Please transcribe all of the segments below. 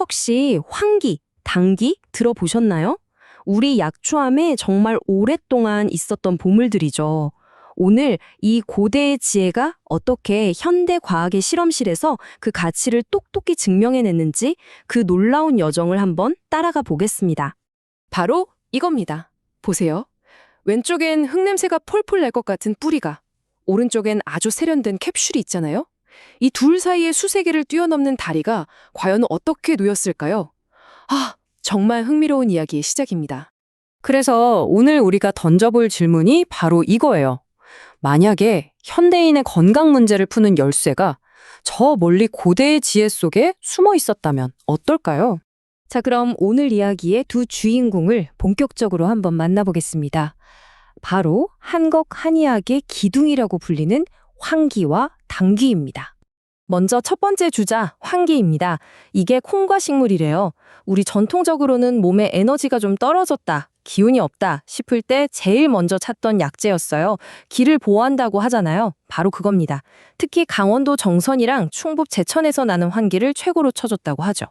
혹시 환기, 당기 들어보셨나요? 우리 약초암에 정말 오랫동안 있었던 보물들이죠. 오늘 이 고대의 지혜가 어떻게 현대 과학의 실험실에서 그 가치를 똑똑히 증명해냈는지 그 놀라운 여정을 한번 따라가 보겠습니다. 바로 이겁니다. 보세요. 왼쪽엔 흙냄새가 폴폴 날 것 같은 뿌리가, 오른쪽엔 아주 세련된 캡슐이 있잖아요. 이 둘 사이의 수세계를 뛰어넘는 다리가 과연 어떻게 놓였을까요? 정말 흥미로운 이야기의 시작입니다. 그래서 오늘 우리가 던져볼 질문이 바로 이거예요. 만약에 현대인의 건강 문제를 푸는 열쇠가 저 멀리 고대의 지혜 속에 숨어 있었다면 어떨까요? 자, 그럼 오늘 이야기의 두 주인공을 본격적으로 한번 만나보겠습니다. 바로 한국 한의학의 기둥이라고 불리는 환기와 당귀입니다. 먼저 첫 번째 주자, 환기입니다. 이게 콩과 식물이래요. 우리 전통적으로는 몸에 에너지가 좀 떨어졌다, 기운이 없다 싶을 때 제일 먼저 찾던 약재였어요. 기를 보호한다고 하잖아요. 바로 그겁니다. 특히 강원도 정선이랑 충북 제천에서 나는 환기를 최고로 쳐줬다고 하죠.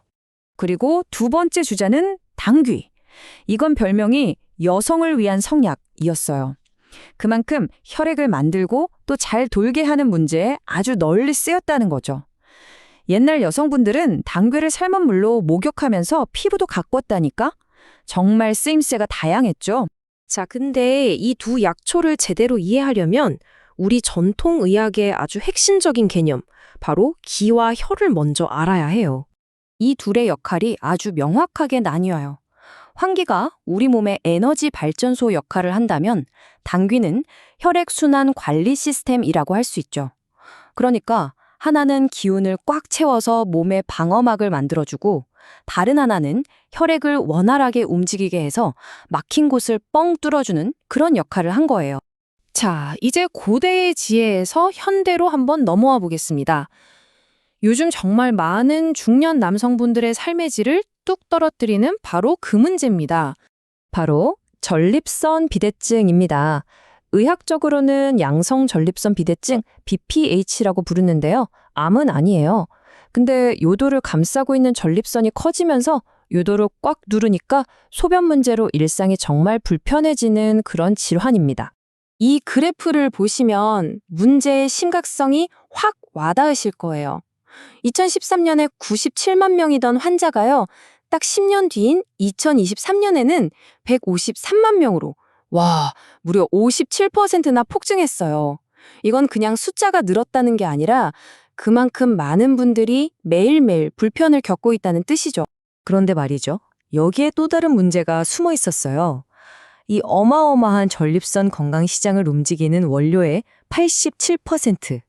그리고 두 번째 주자는 당귀. 이건 별명이 여성을 위한 성약이었어요. 그만큼 혈액을 만들고 또 잘 돌게 하는 문제에 아주 널리 쓰였다는 거죠. 옛날 여성분들은 당귀를 삶은 물로 목욕하면서 피부도 가꿨다니까? 정말 쓰임새가 다양했죠. 자, 근데 이 두 약초를 제대로 이해하려면 우리 전통 의학의 아주 핵심적인 개념, 바로 기와 혈을 먼저 알아야 해요. 이 둘의 역할이 아주 명확하게 나뉘어요. 환기가 우리 몸의 에너지 발전소 역할을 한다면 당귀는 혈액순환 관리 시스템이라고 할 수 있죠. 그러니까 하나는 기운을 꽉 채워서 몸의 방어막을 만들어주고 다른 하나는 혈액을 원활하게 움직이게 해서 막힌 곳을 뻥 뚫어주는 그런 역할을 한 거예요. 자, 이제 고대의 지혜에서 현대로 한번 넘어와 보겠습니다. 요즘 정말 많은 중년 남성분들의 삶의 질을 뚝 떨어뜨리는 바로 그 문제입니다. 바로 전립선 비대증입니다. 의학적으로는 양성 전립선 비대증, BPH라고 부르는데요. 암은 아니에요. 근데 요도를 감싸고 있는 전립선이 커지면서 요도를 꽉 누르니까 소변 문제로 일상이 정말 불편해지는 그런 질환입니다. 이 그래프를 보시면 문제의 심각성이 확 와닿으실 거예요. 2013년에 97만 명이던 환자가요, 딱 10년 뒤인 2023년에는 153만 명으로, 무려 57%나 폭증했어요. 이건 그냥 숫자가 늘었다는 게 아니라 그만큼 많은 분들이 매일매일 불편을 겪고 있다는 뜻이죠. 그런데 말이죠. 여기에 또 다른 문제가 숨어 있었어요. 이 어마어마한 전립선 건강 시장을 움직이는 원료의 87%.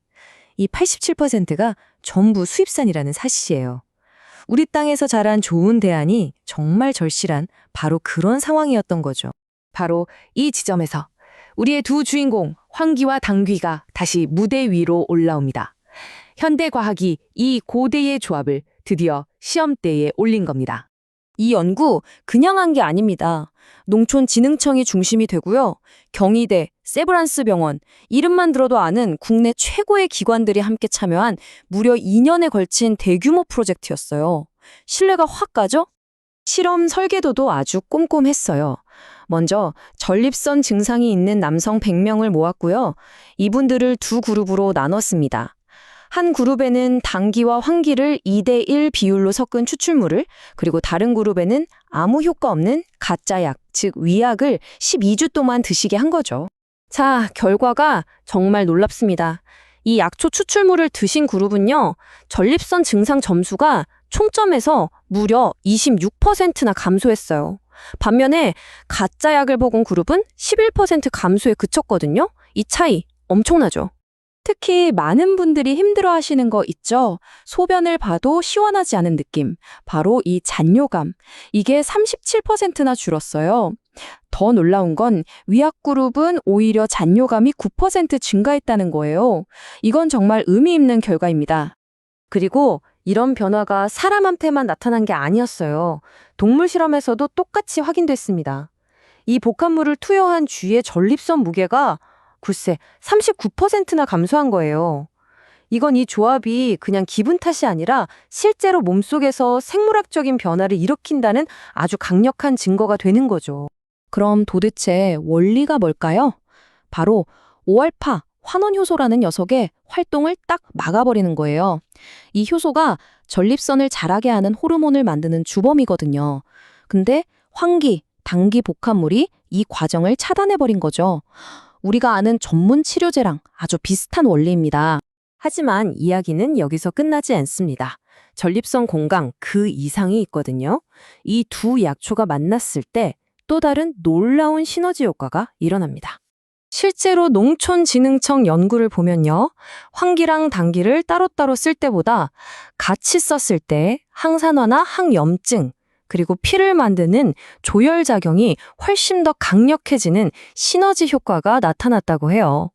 이 87%가 전부 수입산이라는 사실이에요. 우리 땅에서 자란 좋은 대안이 정말 절실한 바로 그런 상황이었던 거죠. 바로 이 지점에서 우리의 두 주인공 환기와 당귀가 다시 무대 위로 올라옵니다. 현대 과학이 이 고대의 조합을 드디어 시험대에 올린 겁니다. 이 연구 그냥 한 게 아닙니다. 농촌진흥청이 중심이 되고요. 경희대, 세브란스 병원, 이름만 들어도 아는 국내 최고의 기관들이 함께 참여한 무려 2년에 걸친 대규모 프로젝트였어요. 신뢰가 확 가죠? 실험 설계도도 아주 꼼꼼했어요. 먼저 전립선 증상이 있는 남성 100명을 모았고요. 이분들을 두 그룹으로 나눴습니다. 한 그룹에는 당귀와 환기를 2대1 비율로 섞은 추출물을, 그리고 다른 그룹에는 아무 효과 없는 가짜약, 즉 위약을 12주 동안 드시게 한 거죠. 자, 결과가 정말 놀랍습니다. 이 약초 추출물을 드신 그룹은요, 전립선 증상 점수가 총점에서 무려 26%나 감소했어요. 반면에 가짜약을 먹은 그룹은 11% 감소에 그쳤거든요. 이 차이 엄청나죠? 특히 많은 분들이 힘들어하시는 거 있죠? 소변을 봐도 시원하지 않은 느낌. 바로 이 잔뇨감. 이게 37%나 줄었어요. 더 놀라운 건 위약그룹은 오히려 잔뇨감이 9% 증가했다는 거예요. 이건 정말 의미 있는 결과입니다. 그리고 이런 변화가 사람한테만 나타난 게 아니었어요. 동물 실험에서도 똑같이 확인됐습니다. 이 복합물을 투여한 쥐의 전립선 무게가 글쎄 39%나 감소한 거예요. 이건 이 조합이 그냥 기분 탓이 아니라 실제로 몸속에서 생물학적인 변화를 일으킨다는 아주 강력한 증거가 되는 거죠. 그럼 도대체 원리가 뭘까요? 바로 5알파 환원효소라는 녀석의 활동을 딱 막아버리는 거예요. 이 효소가 전립선을 자라게 하는 호르몬을 만드는 주범이거든요. 근데 환기, 당기 복합물이 이 과정을 차단해버린 거죠. 우리가 아는 전문 치료제랑 아주 비슷한 원리입니다. 하지만 이야기는 여기서 끝나지 않습니다. 전립선 건강 그 이상이 있거든요. 이 두 약초가 만났을 때 또 다른 놀라운 시너지 효과가 일어납니다. 실제로 농촌진흥청 연구를 보면요. 환기랑 당기를 따로따로 쓸 때보다 같이 썼을 때 항산화나 항염증, 그리고 피를 만드는 조혈작용이 훨씬 더 강력해지는 시너지 효과가 나타났다고 해요.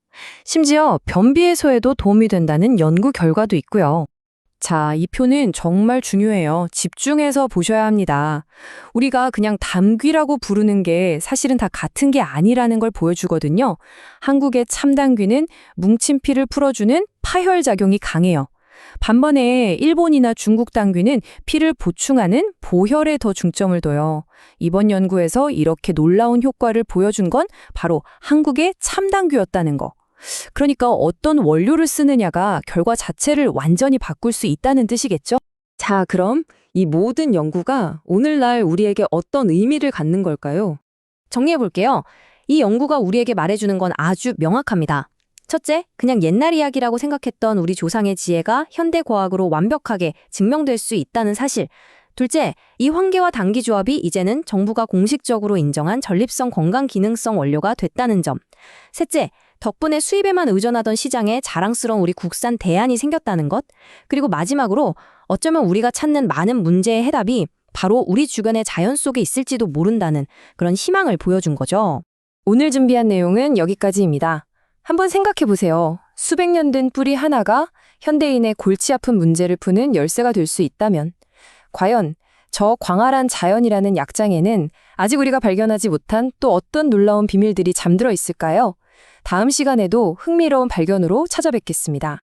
심지어 변비 해소에도 도움이 된다는 연구 결과도 있고요. 자, 이 표는 정말 중요해요. 집중해서 보셔야 합니다. 우리가 그냥 당귀라고 부르는 게 사실은 다 같은 게 아니라는 걸 보여주거든요. 한국의 참당귀는 뭉친 피를 풀어주는 파혈작용이 강해요. 반면에 일본이나 중국 당귀는 피를 보충하는 보혈에 더 중점을 둬요. 이번 연구에서 이렇게 놀라운 효과를 보여준 건 바로 한국의 참당귀였다는 거. 그러니까 어떤 원료를 쓰느냐가 결과 자체를 완전히 바꿀 수 있다는 뜻이겠죠? 자, 그럼 이 모든 연구가 오늘날 우리에게 어떤 의미를 갖는 걸까요? 정리해볼게요. 이 연구가 우리에게 말해주는 건 아주 명확합니다. 첫째, 그냥 옛날 이야기라고 생각했던 우리 조상의 지혜가 현대 과학으로 완벽하게 증명될 수 있다는 사실. 둘째, 이 환기와 당기 조합이 이제는 정부가 공식적으로 인정한 전립선 건강 기능성 원료가 됐다는 점. 셋째, 덕분에 수입에만 의존하던 시장에 자랑스러운 우리 국산 대안이 생겼다는 것. 그리고 마지막으로 어쩌면 우리가 찾는 많은 문제의 해답이 바로 우리 주변의 자연 속에 있을지도 모른다는 그런 희망을 보여준 거죠. 오늘 준비한 내용은 여기까지입니다. 한번 생각해 보세요. 수백 년 된 뿌리 하나가 현대인의 골치 아픈 문제를 푸는 열쇠가 될 수 있다면 과연 저 광활한 자연이라는 약장에는 아직 우리가 발견하지 못한 또 어떤 놀라운 비밀들이 잠들어 있을까요? 다음 시간에도 흥미로운 발견으로 찾아뵙겠습니다.